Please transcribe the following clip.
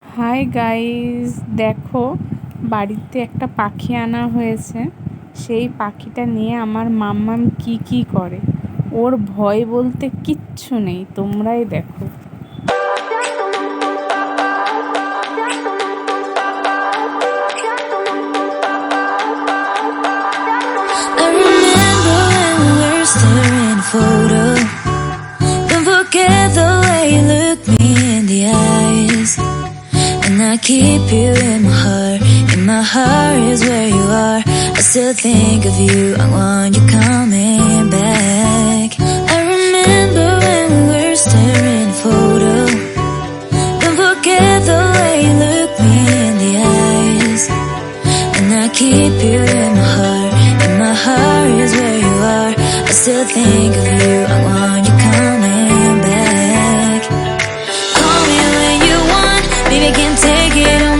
Hi guys, দেখো বাড়িতে একটা পাখি আনা হয়েছে। সেই পাখিটা নিয়ে আমার মাম্মাম কি করে। ওর ভয় বলতে কিচ্ছু নেই, তোমরাই দেখো। I remember when we were staring a photo. Don't forget the way you look me in the eyes. And I keep you in my heart. In my heart is where you are. I still think of you. I want you coming back. I remember when we were staring a photo. Don't forget the way you look me in the eyes. And I keep you in my heart. In my heart is where you are. I still think of you. I want you coming back. Call me when you want. Baby, I can take it on.